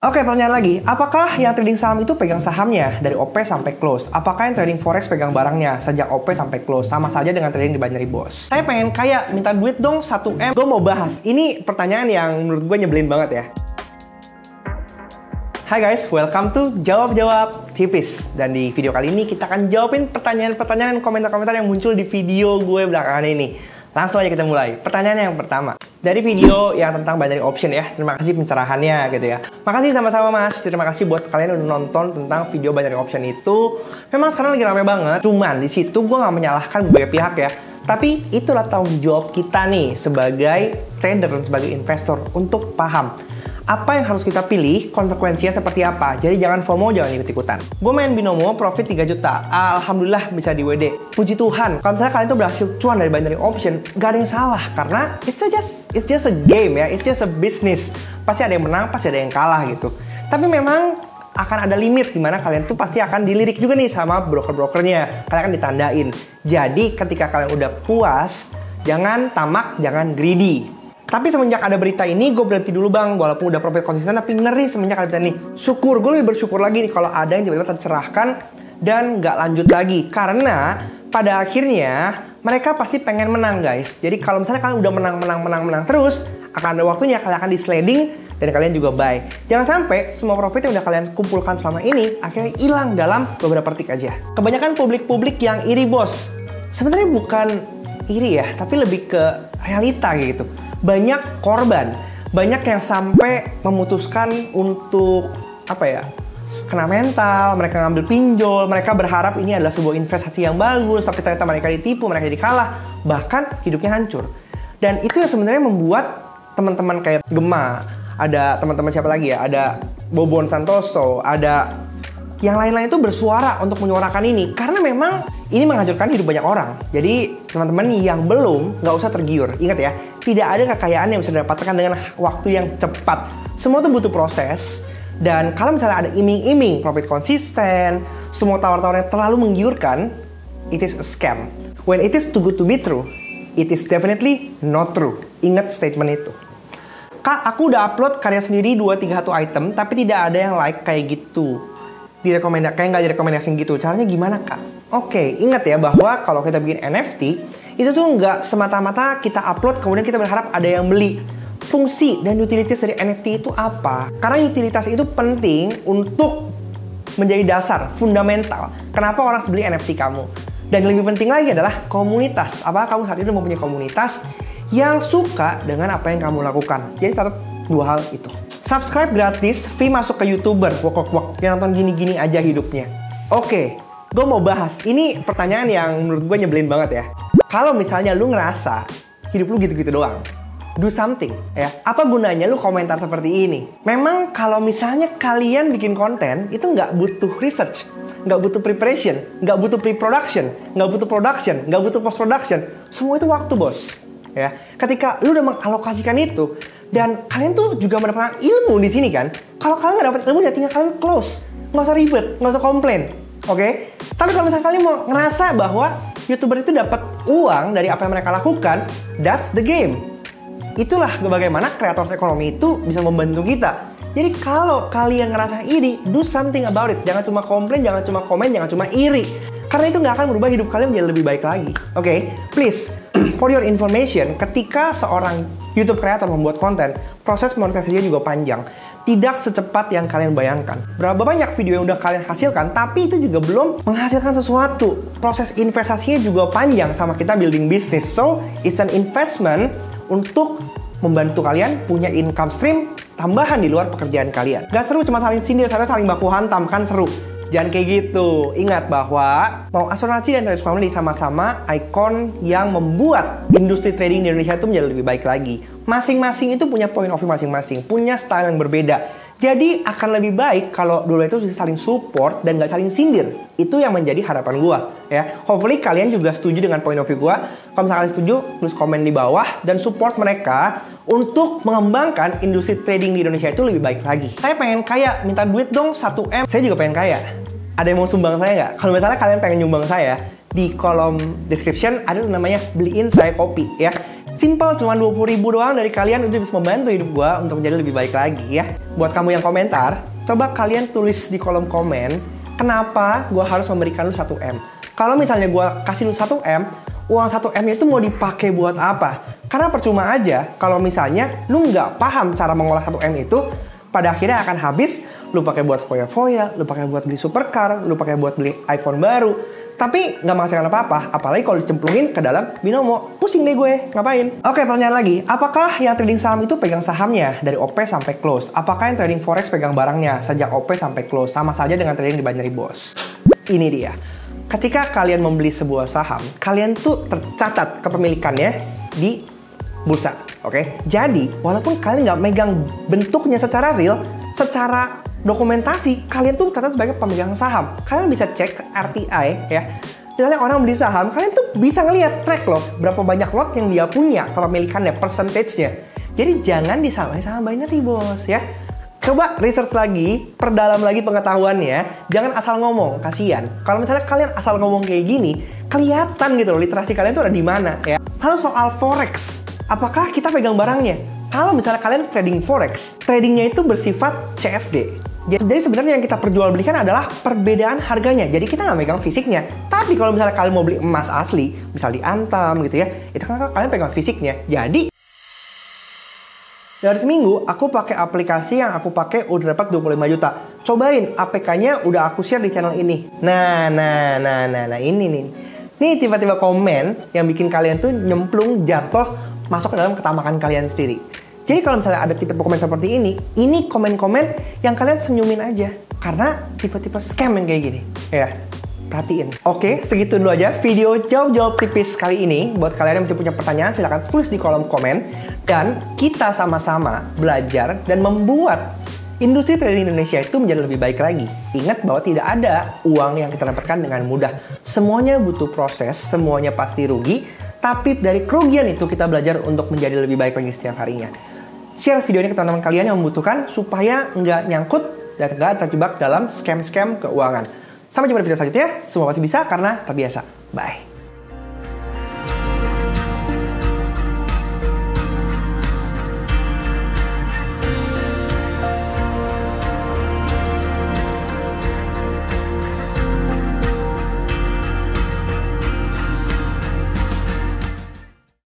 Oke, pertanyaan lagi. Apakah yang trading saham itu pegang sahamnya dari OP sampai close? Apakah yang trading forex pegang barangnya sejak OP sampai close? Sama saja dengan trading di binary, bos. Saya pengen kaya, minta duit dong 1M. Gue mau bahas. Ini pertanyaan yang menurut gue nyebelin banget ya. Hai guys, welcome to Jawab-Jawab Tipis. Dan di video kali ini kita akan jawabin pertanyaan-pertanyaan komentar-komentar yang muncul di video gue belakangan ini. Langsung aja kita mulai. Pertanyaan yang pertama. Dari video yang tentang binary option ya. Terima kasih pencerahannya gitu ya. Makasih sama-sama mas. Terima kasih buat kalian udah nonton tentang video binary option itu. Memang sekarang lagi rame banget. Cuman di situ gue nggak menyalahkan beberapa pihak ya. Tapi itulah tanggung jawab kita nih sebagai trader dan sebagai investor untuk paham apa yang harus kita pilih, konsekuensinya seperti apa. Jadi jangan FOMO, jangan ikut-ikutan. Gue main binomo, profit 3 juta. Alhamdulillah bisa di WD. Puji Tuhan, kalau misalnya kalian tuh berhasil cuan dari binary option, gak ada yang salah. Karena it's just a game ya, it's just a business. Pasti ada yang menang, pasti ada yang kalah gitu. Tapi memang akan ada limit dimana kalian tuh pasti akan dilirik juga nih sama broker-brokernya. Kalian akan ditandain. Jadi ketika kalian udah puas, jangan tamak, jangan greedy. Tapi semenjak ada berita ini, gue berhenti dulu bang. Walaupun udah profit konsisten, tapi ngeri semenjak ada berita ini. Syukur, gue lebih bersyukur lagi nih kalau ada yang tiba-tiba tercerahkan dan nggak lanjut lagi. Karena pada akhirnya mereka pasti pengen menang guys. Jadi kalau misalnya kalian udah menang terus, akan ada waktunya kalian akan di sliding dan kalian juga buy. Jangan sampai semua profit yang udah kalian kumpulkan selama ini akhirnya hilang dalam beberapa detik aja. Kebanyakan publik yang iri bos. Sebenarnya bukan iri ya, tapi lebih ke realita gitu. Banyak korban, banyak yang sampai memutuskan untuk kena mental, mereka ngambil pinjol, mereka berharap ini adalah sebuah investasi yang bagus, tapi ternyata mereka ditipu, mereka jadi kalah, bahkan hidupnya hancur. Dan itu yang sebenarnya membuat teman-teman kayak Gema, ada teman-teman siapa lagi ya, ada Bobon Santoso, ada yang lain-lain itu bersuara untuk menyuarakan ini. Karena memang ini menghancurkan hidup banyak orang. Jadi teman-teman yang belum, nggak usah tergiur. Ingat ya, tidak ada kekayaan yang bisa didapatkan dengan waktu yang cepat. Semua itu butuh proses. Dan kalau misalnya ada iming-iming profit konsisten, semua tawar-tawar yang terlalu menggiurkan, it is a scam. When it is too good to be true, it is definitely not true. Ingat statement itu. Kak, aku udah upload karya sendiri 2-3 item, tapi tidak ada yang like kayak gitu. Kayak nggak direkomendasiin gitu. Caranya gimana kak? Oke, ingat ya bahwa kalau kita bikin NFT itu tuh nggak semata-mata kita upload kemudian kita berharap ada yang beli. Fungsi dan utilitas dari NFT itu apa? Karena utilitas itu penting untuk menjadi dasar fundamental kenapa orang beli NFT kamu. Dan yang lebih penting lagi adalah komunitas. Apakah kamu saat itu mempunyai komunitas yang suka dengan apa yang kamu lakukan? Jadi catat dua hal itu. Subscribe gratis, fee masuk ke YouTuber, wok yang nonton gini-gini aja hidupnya. Oke, gue mau bahas. Ini pertanyaan yang menurut gue nyebelin banget ya. Kalau misalnya lu ngerasa hidup lu gitu-gitu doang, do something ya. Apa gunanya lu komentar seperti ini? Memang kalau misalnya kalian bikin konten, itu nggak butuh research, nggak butuh preparation, nggak butuh pre-production, nggak butuh production, nggak butuh post-production. Semua itu waktu bos. Ya, ketika lu udah mengalokasikan itu, dan kalian tuh juga mendapatkan ilmu di sini kan. Kalau kalian nggak dapat ilmu, ya tinggal kalian close. Nggak usah ribet, nggak usah komplain. Oke? Tapi kalau misalnya kalian mau ngerasa bahwa YouTuber itu dapat uang dari apa yang mereka lakukan, that's the game. Itulah bagaimana kreator ekonomi itu bisa membantu kita. Jadi kalau kalian ngerasa iri, do something about it. Jangan cuma komplain, jangan cuma komen, jangan cuma iri. Karena itu nggak akan merubah hidup kalian menjadi lebih baik lagi. Oke? Please, for your information, ketika seorang YouTube creator membuat konten, proses monetisasinya juga panjang. Tidak secepat yang kalian bayangkan. Berapa banyak video yang udah kalian hasilkan, tapi itu juga belum menghasilkan sesuatu. Proses investasinya juga panjang sama kita building business. So, it's an investment untuk membantu kalian punya income stream tambahan di luar pekerjaan kalian. Gak seru cuma saling sindir, saling baku hantam, kan seru. Jangan kayak gitu. Ingat bahwa mau asuransi dan Traders Family sama-sama ikon yang membuat industri trading di Indonesia itu menjadi lebih baik lagi. Masing-masing itu punya point of view masing-masing, punya style yang berbeda. Jadi akan lebih baik kalau dulu itu saling support dan gak saling sindir. Itu yang menjadi harapan gua ya. Hopefully kalian juga setuju dengan point of view gua. Kalau misalnya kalian setuju, tulis komen di bawah dan support mereka untuk mengembangkan industri trading di Indonesia itu lebih baik lagi. Saya pengen kaya, minta duit dong 1M. Saya juga pengen kaya. Ada yang mau sumbang saya nggak? Kalau misalnya kalian pengen nyumbang saya, di kolom description ada namanya beliin saya kopi ya. Simple, cuma 20.000 doang dari kalian itu bisa membantu hidup gue untuk menjadi lebih baik lagi ya. Buat kamu yang komentar, coba kalian tulis di kolom komen, kenapa gue harus memberikan lu 1M. Kalau misalnya gue kasih lu 1M, uang 1M itu mau dipakai buat apa? Karena percuma aja kalau misalnya lu nggak paham cara mengolah 1M itu, pada akhirnya akan habis, lu pakai buat foya-foya, lu pakai buat beli supercar, lu pakai buat beli iPhone baru. Tapi nggak menghasilkan apa-apa, apalagi kalau dicemplungin ke dalam binomo. Pusing deh gue, ngapain? Oke, pertanyaan lagi. Apakah yang trading saham itu pegang sahamnya dari OP sampai close? Apakah yang trading forex pegang barangnya sejak OP sampai close? Sama saja dengan trading di binary, bos. Ini dia. Ketika kalian membeli sebuah saham, kalian tuh tercatat kepemilikannya di bursa. Oke? Jadi, walaupun kalian nggak megang bentuknya secara real, secara dokumentasi, kalian tuh tercatat sebagai pemegang saham. Kalian bisa cek ke RTI ya. Misalnya orang beli saham, kalian tuh bisa ngelihat track loh, berapa banyak lot yang dia punya, kepemilikannya, percentage-nya. Jadi jangan disamain sama binary, bos ya. Coba research lagi, perdalam lagi pengetahuannya, jangan asal ngomong, kasihan. Kalau misalnya kalian asal ngomong kayak gini, kelihatan gitu loh, literasi kalian tuh ada di mana ya. Lalu soal forex, apakah kita pegang barangnya? Kalau misalnya kalian trading forex, tradingnya itu bersifat CFD. Jadi sebenarnya yang kita perjualbelikan adalah perbedaan harganya. Jadi kita nggak megang fisiknya. Tapi kalau misalnya kalian mau beli emas asli, misal di Antam gitu ya, itu kan kalian pegang fisiknya. Jadi dari seminggu aku pakai aplikasi yang aku pakai udah dapat 25 juta. Cobain APK-nya udah aku share di channel ini. Nah ini nih. Nih tiba-tiba komen yang bikin kalian tuh nyemplung, jatuh, masuk ke dalam ketamakan kalian sendiri. Jadi kalau misalnya ada tipe komen seperti ini komen-komen yang kalian senyumin aja. Karena tipe-tipe scam yang kayak gini. Ya, perhatiin. Oke, segitu dulu aja video jawab-jawab tipis kali ini. Buat kalian yang masih punya pertanyaan, silahkan tulis di kolom komen. Dan kita sama-sama belajar dan membuat industri trading Indonesia itu menjadi lebih baik lagi. Ingat bahwa tidak ada uang yang kita dapatkan dengan mudah. Semuanya butuh proses, semuanya pasti rugi. Tapi dari kerugian itu kita belajar untuk menjadi lebih baik lagi setiap harinya. Share video ini ke teman-teman kalian yang membutuhkan supaya nggak nyangkut dan nggak terjebak dalam scam-scam keuangan. Sampai jumpa di video selanjutnya. Semua pasti bisa karena terbiasa. Bye.